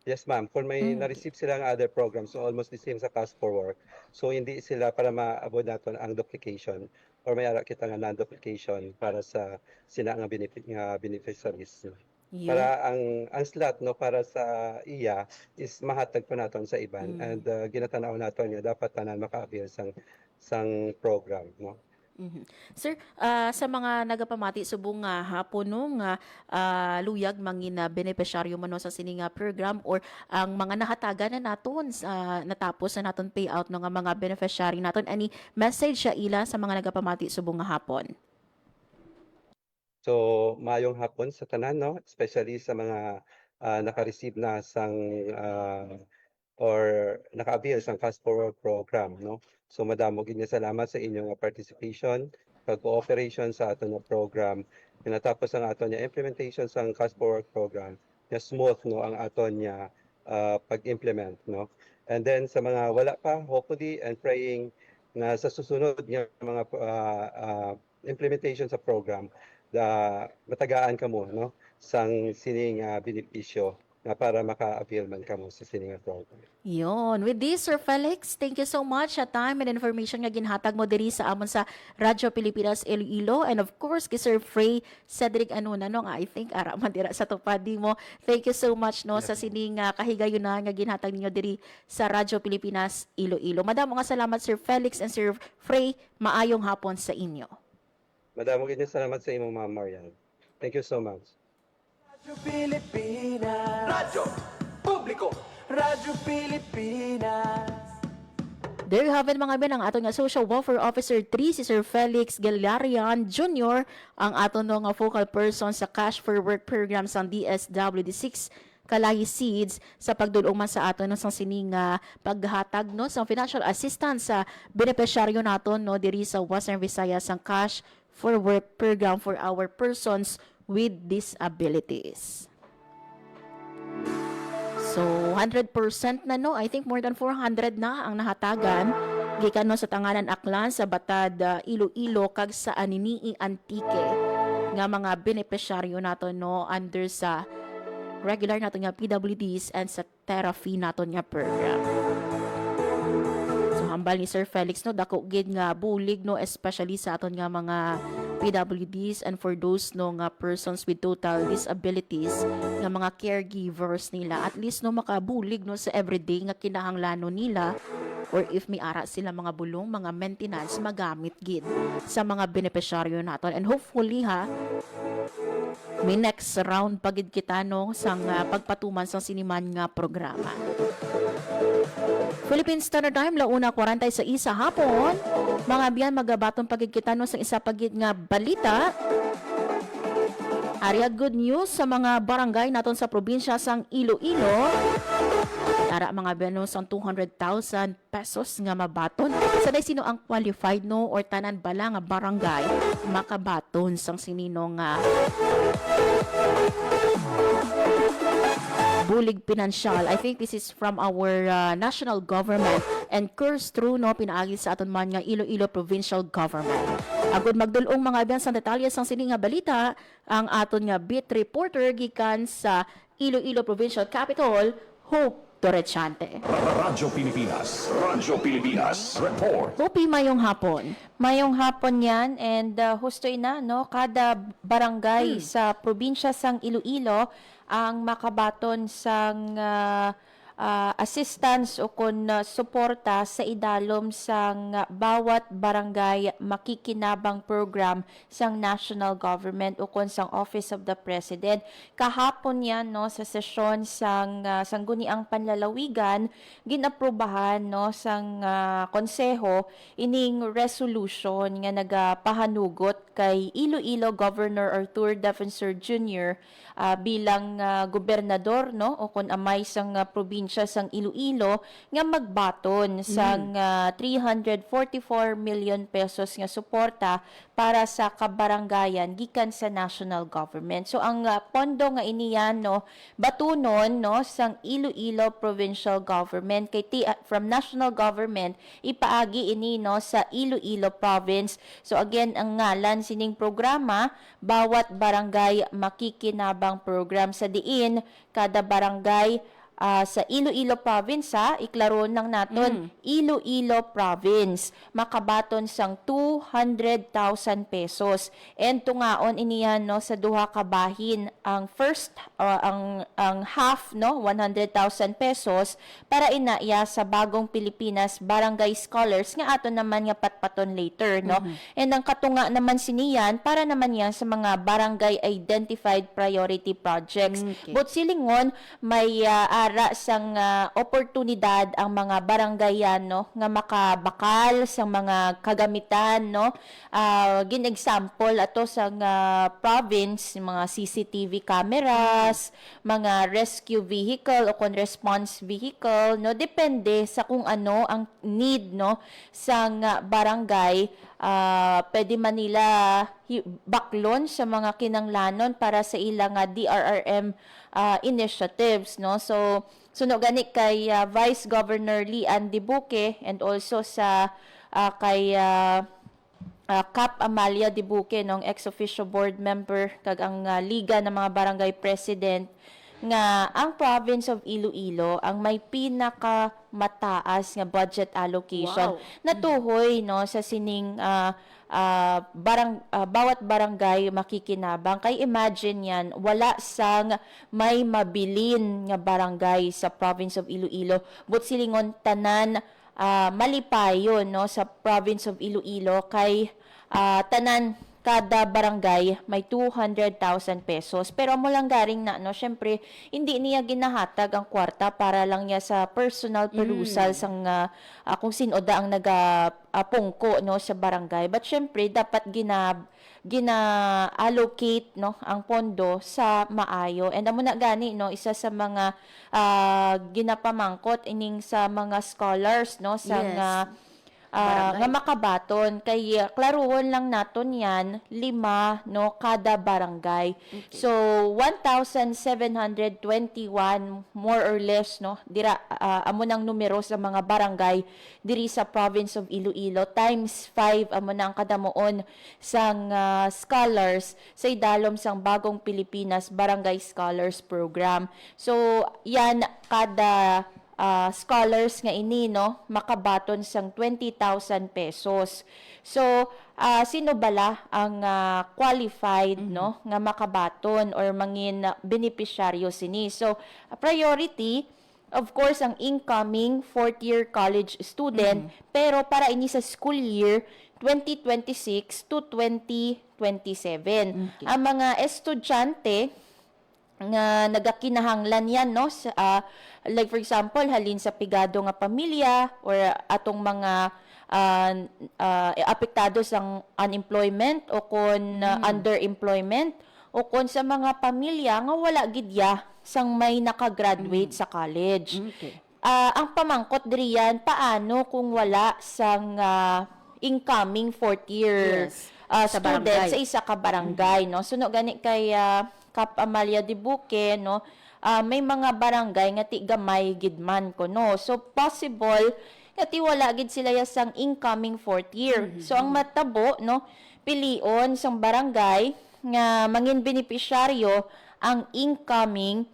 Yes, ma'am. Kung may na-receive sila ng other programs, so almost the same sa Cash for Work. So hindi sila para ma-avoid natin ang duplication or may ara kita nga non-duplication para sa sila nga beneficiaries. Yun. Para ang slot no para sa iya is mahatag pa naton sa iban and ginatanaw naton nga dapat tanan maka-avail sang program no. Sir, sa mga nagapamati subong nga hapon no nga luyag mangin beneficiaryo man no sa sini nga program or ang mga nahatagan na naton natapos na naton payout no nga mga beneficiary naton, any message sa ila sa mga nagapamati subong nga hapon? So mayong hapon sa tanan no, especially sa mga naka-receive na sang or naka-avail sang Fast Forward program no. So madamo gid nga salamat sa inyong participation kag cooperation sa aton nga program. Natapos ang aton nga implementation sang Fast Forward program, nga smooth no ang aton nga pag-implement no. And then sa mga wala pa, hopefully and praying nga sa susunod nga mga implementation sa program matagaan kamo no sang sining benepisyo nga para maka-avail man kamo sa sining program. Yon. With this, Sir Felix, thank you so much sa time and information nga ginhatag mo diri sa amon sa Radyo Pilipinas Iloilo, and of course kay Sir Frey Cedric Anuna no nga I think ara man dira sa tupadi mo. Thank you so much no sa sining kahigayunan nga ginhatag ninyo diri sa Radyo Pilipinas Iloilo. Madamo nga salamat Sir Felix and Sir Frey, maayong hapon sa inyo. Madamo gid salamat sa imong Ma'am Marian. Thank you so much. Radyo Pilipinas. Radyo Publiko. Radyo Pilipinas. There you have it mga ben, ang ato nga Social Welfare Officer 3 si Sir Felix Galarian Jr. ang ato nga focal person sa Cash for Work program sa DSWD6 Kalay-SEEDS sa pagdulong man sa ato no sang sining paghatag no sa financial assistance sa beneficiaryo naton no diri sa Western Visayas ang Cash for Work program for our persons with disabilities. So 100% na no, I think more than 400 na ang nahatagan gikan no sa Tangalan Aklan, sa Batad Iloilo kag sa Aninii Antique nga mga beneficiaryo naton no under sa regular naton nga PWDs and sa therapy naton nga program. So hambal ni Sir Felix no dako gid nga bulig no especially sa aton nga mga PWDs and for those no nga persons with total disabilities nga mga caregivers nila, at least no makabulig no sa everyday nga kinahanglanon nila, or if may ara sila mga bulong, mga maintenance magamit gid sa mga beneficiaryo naton. And hopefully may next round pagid kita no sang pagpatuman sa siniman nga programa. Philippine Standard Time, launa 40 sa isa hapon. Mga biyan, magabatong pagkikita no sa isa pagit nga balita. Area good news sa mga barangay naton sa probinsya sang Iloilo. Tara mga biyan sang 200,000 pesos nga mabaton. Saday sino ang qualified no or tanan bala nga barangay makabaton sang sinino nga bulig pinansyal. I think this is from our national government and course through no pinaagi sa aton man nga Iloilo Provincial Government. Agud magdulong mga biyan sang detalye sang sini nga balita ang aton nga beat reporter gikan sa Iloilo Provincial Capital, Hope Torrechante. Radyo Pilipinas, report. Hope, mayong hapon. Mayong hapon yan and hustoy na no kada barangay sa probinsya sang Iloilo ang makabaton sang assistance o kun suporta sa idalom sang bawat barangay makikinabang program sang national government o kun sang Office of the President. Kahapon yan no sa sesyon sang sangguniang panlalawigan ginaprubahan no sang konseho ining resolution nga nagapahanugot kay Iloilo Governor Arthur Defensor Jr. Bilang gobernador no o kun amay sang probinsya sang Iloilo nga magbaton sang 344 million pesos nga suporta para sa kabarangayan gikan sa national government. So ang pondo nga iniyan no batunon no sang Iloilo Provincial Government kay from national government ipaagi ini no sa Iloilo Province. So again ang ngalan sining programa bawat barangay makikinabang program sa diin kada barangay sa Iloilo Province iklaro nang naton Iloilo Province makabaton sang 200,000 pesos and tungaon iniyan no sa duha ka bahin ang first ang half no 100,000 pesos para inaya sa Bagong Pilipinas Barangay Scholars nga ato naman nga patpaton later no and ang katunga naman siniyan para naman yan sa mga barangay identified priority projects but silingon may ara sang oportunidad ang mga baranggayan no nga makabakal sa mga kagamitan no gin-example ato sa province mga CCTV cameras, mga rescue vehicle o kon response vehicle no depende sa kung ano ang need no sang barangay pwede man nila baklon sa mga kinanglanon para sa ilang DRRM initiatives no so suno gani kay Vice Governor Lian Dibuque and also sa kay Cap Amalia Dibuque nung ex-officio board member kag ang Liga ng mga Barangay President nga ang province of Iloilo ang may pinaka mataas nga budget allocation natuhoy no sa sining bawat barangay makikinabang kay imagine yan wala sang may mabilin nga barangay sa province of Iloilo but silingon tanan malipayon no sa province of Iloilo kay tanan kada barangay may 200,000 pesos. Pero mo lang garing na, no, syempre, hindi niya ginahatag ang kwarta para lang niya sa personal perusal sang kung sino da ang nagapungko no, sa barangay. But syempre, dapat gina-allocate no, ang pondo sa maayo. And amo na gani, no, isa sa mga ginapamangkot ining sa mga scholars, no, sa nga makabaton kay klaruhon lang naton yan 5 no kada barangay. So 1,721 more or less no dira amo nang numero sa mga barangay diri sa province of Iloilo times 5 amo nang kadamoon sang scholars sa idalom sang Bagong Pilipinas Barangay Scholars Program. So yan kada scholars nga ini no makabaton sang 20,000 pesos. So sino bala ang qualified no nga makabaton or mangin beneficiaryo sini. So priority of course ang incoming fourth year college student pero para ini sa school year 2026 to 2027. Ang mga estudyante nga nagakinahanglan yan no like for example halin sa pigado nga pamilya or atong mga apektado sa unemployment o kon underemployment o kon sa mga pamilya nga wala gidya sang may nakagraduate sa college. Okay. Ang pamangkot diri yan paano kung wala sang incoming fourth year Yes. Sa student barangay. sa isa ka barangay no so no gani kay Cap Amalia de Buque no may mga barangay nga ti gamay gid man ko no so possible nga ti wala gid sila ya sang incoming fourth year so ang matabo no pilion sang barangay nga mangin benepisyaryo ang incoming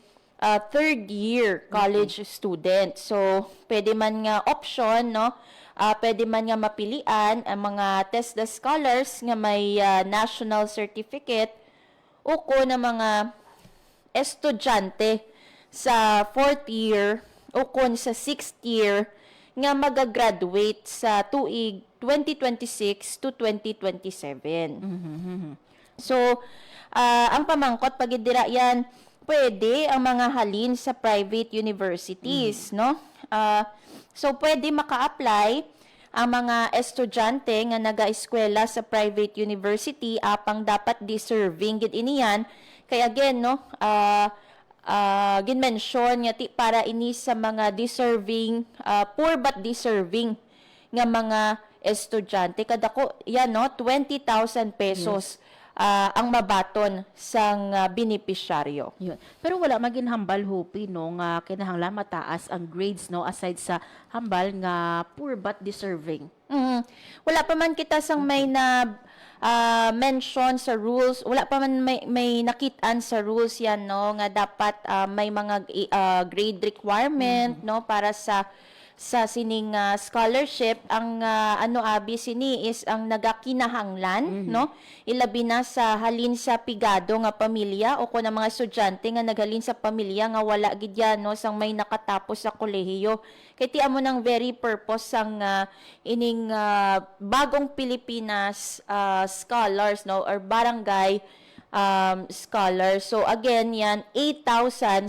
third year college student so pwede man nga option no pwede man nga mapilian ang mga TESDA scholars nga may national certificate o ko na mga estudyante sa 4th year o kon sa 6th year nga magagraduate sa tuig 2026 to 2027. So, ang pamangkot pagidira yan, pwede ang mga halin sa private universities, no? So, pwede maka-apply ang mga estudyante nga naga-eskwela sa private university apang dapat deserving gid iniyan kay again no gin-mention nga ti para ini sa mga deserving poor but deserving nga mga estudyante kadako yan no 20,000 pesos ang mabaton sang benepisyaryo. Yun. Pero wala maging hambal hopi no nga kinahanglan mataas ang grades no aside sa hambal nga poor but deserving. Wala pa man kita sang may na mention sa rules, wala pa man may nakitaan sa rules yan no nga dapat may mga grade requirement no para sa sining scholarship ang ano abi sini is ang nagakinahanglan no ilabi na sa halin sa pigado nga pamilya o kun ang mga estudyante nga naghalin sa pamilya nga wala gid yan no sang may nakatapos sa kolehiyo kay ti amo nang very purpose sang ining bagong Pilipinas scholars no or barangay scholars. So again yan 8,605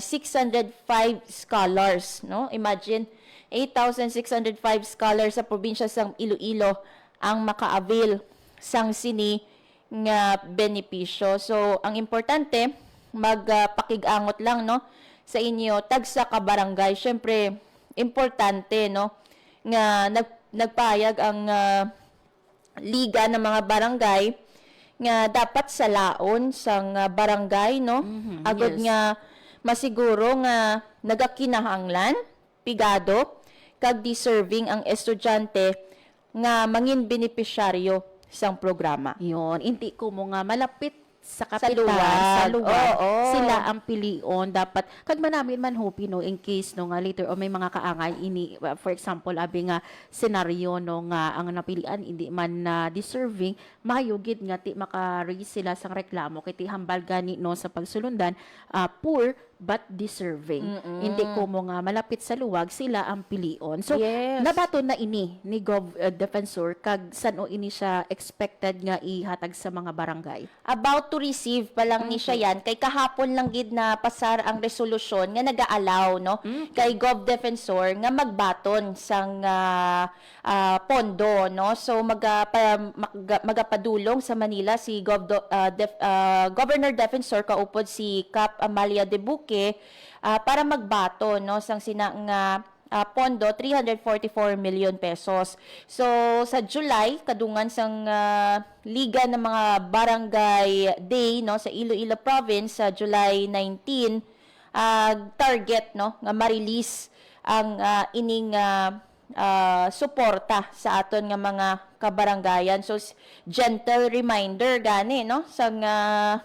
scholars no imagine 8,605 scholars sa probinsya sang Iloilo ang maka-avail sang sini nga benepisyo. So, ang importante, magpakig-angot lang, no, sa inyo, tagsa ka barangay. Siyempre, importante, no, nga nagpayag ang liga ng mga barangay nga dapat sa laon sang barangay, no, agad yes. nga masiguro nga nagakinahanglan, pigado, kag deserving ang estudyante nga mangin benepisyaryo sang programa. Yun, hindi ko mo nga malapit sa luwag. sa luwag, Oo. sila ang pilion dapat kag manamin man hopi no in case no nga later o may mga kaangay ini for example abi nga senaryo no nga ang napilian hindi man na deserving mahayugid nga ti maka-raise sila sang reklamo kay ti hambal gani no sa pagsulundan poor but deserving. Hindi ko mo nga malapit sa luwag sila ang pilion. So Yes. nabaton na ini ni Gov Defensor kag sano ini siya expected nga ihatag sa mga barangay. About to receive pa lang ni siya yan, kay kahapon lang gid na pasar ang resolusyon nga nag-aalaw, no, kay Gov Defensor nga magbaton sang pondo, no, so magapadulong sa Manila si Governor Defensor kaupod si Cap Amalia de Buque para magbato no sang sina nga pondo 344 million pesos. So sa July kadungan sang Liga ng mga Barangay Day no sa Iloilo Province sa July 19 target no nga ma-release ang ining suporta sa aton nga mga kabaranggayan. So gentle reminder gani no sang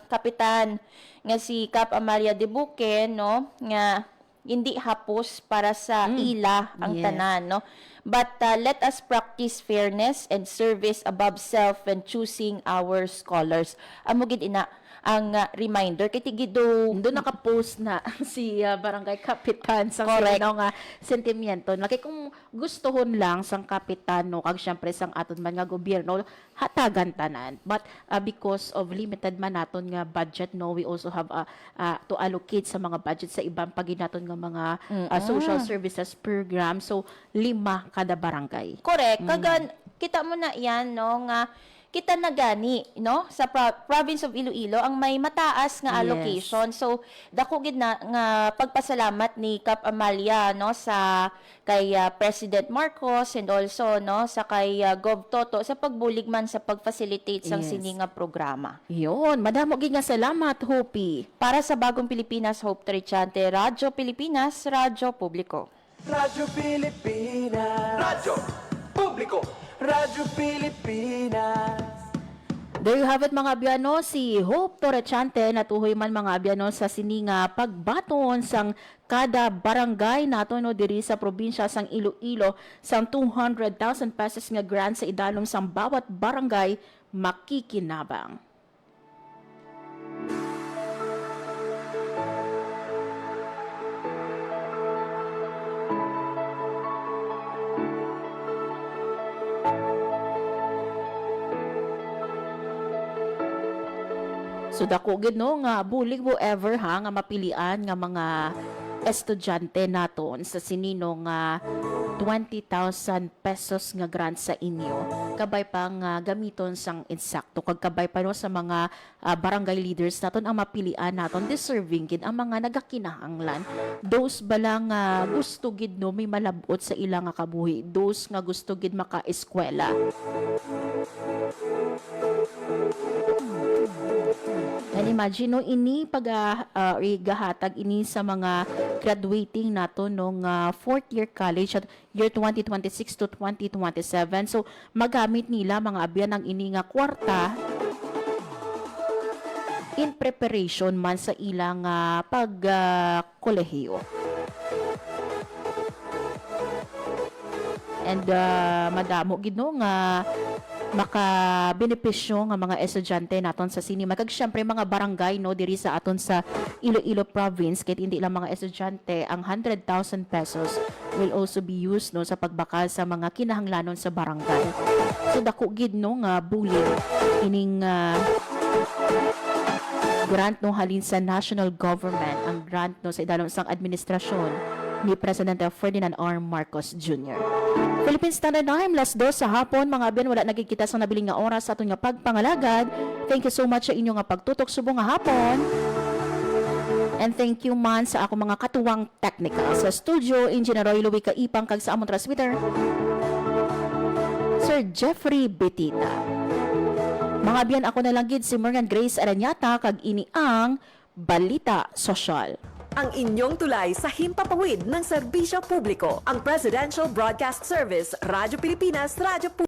kapitan nga si Cap Amalia de Buque no nga hindi hapos para sa ila ang Yes. tanan no but let us practice fairness and service above self when choosing our scholars amo gid ina ang reminder kay tigido Doon nakapost na si Barangay Kapitan sa Correct. sino nga sentimiento. Laki kung gustuhon lang sang kapitan no kag syempre sang aton man nga gobyerno hatagan tanan. But because of limited man naton nga budget no, we also have to allocate sa mga budget sa ibang paginaton nga mga social services program. So 5 kada barangay. correct. Kagan kita mo na yan no nga kita na gani no sa province of Iloilo ang may mataas nga Yes. allocation. So dako gid na nga pagpasalamat ni Kap Amalia no sa kay President Marcos and also no sa kay Gov Toto sa pagbulig man sa pag-facilitate sang Yes. sini nga programa. Yun, madamo gid nga salamat, Hopi. Para sa Bagong Pilipinas, Hope Trichante, Radyo Pilipinas, Radyo Publiko. Radyo Pilipinas. Radyo Publiko. Radyo Pilipinas. There you have it mga abiyano, si Hope Torrechante natuhoy man mga abiyano sa sininga pagbaton sang kada barangay nato no diri sa probinsya sang Iloilo sang 200,000 pesos nga grant sa idalom sang bawat barangay makikinabang. So dako gid no nga bulig mo ever ha nga mapilian nga mga estudyante naton sa sinino nga 20,000 pesos nga grant sa inyo kabay pa nga gamiton sang insakto kag kabay pa no sa mga barangay leaders naton ang mapilian naton deserving gid ang mga nagakinahanglan those balang gusto gid no may malabot sa ilang nga kabuhi those nga gusto gid maka-eskwela. And imagine no ini pag gahatag ini sa mga graduating nato nung fourth year college at year 2026 to 2027. So magamit nila mga abyan ang ini nga kwarta in preparation man sa ilang pag kolehiyo. And madamo gid no nga maka-benepisyo nga mga estudyante naton sa sinima kag syempre mga barangay no diri sa aton sa Iloilo province kay hindi lang mga estudyante ang 100,000 pesos will also be used no sa pagbakal sa mga kinahanglanon sa barangay. So dako gid no nga bulig ining grant no halin sa national government ang grant no sa idalom sang administrasyon ni Presidente Ferdinand R. Marcos Jr. Philippine Standard Time, last 2 sa hapon, mga abyan, wala nagkikita sa nabiling nga oras sa aton nga pagpangalagad. Thank you so much sa inyo nga pagtutok subong nga hapon. And thank you man sa ako mga katuwang technical. Sa studio, Engineer Roy Louie Kaipang kag sa among transmitter, Sir Jeffrey Betita. Mga abyan, ako na lang gid si Morgan Grace Aranyata kag ini ang Balita Sosyal. Ang inyong tulay sa himpapawid ng serbisyo publiko. Ang Presidential Broadcast Service, Radyo Pilipinas, Radyo Publiko.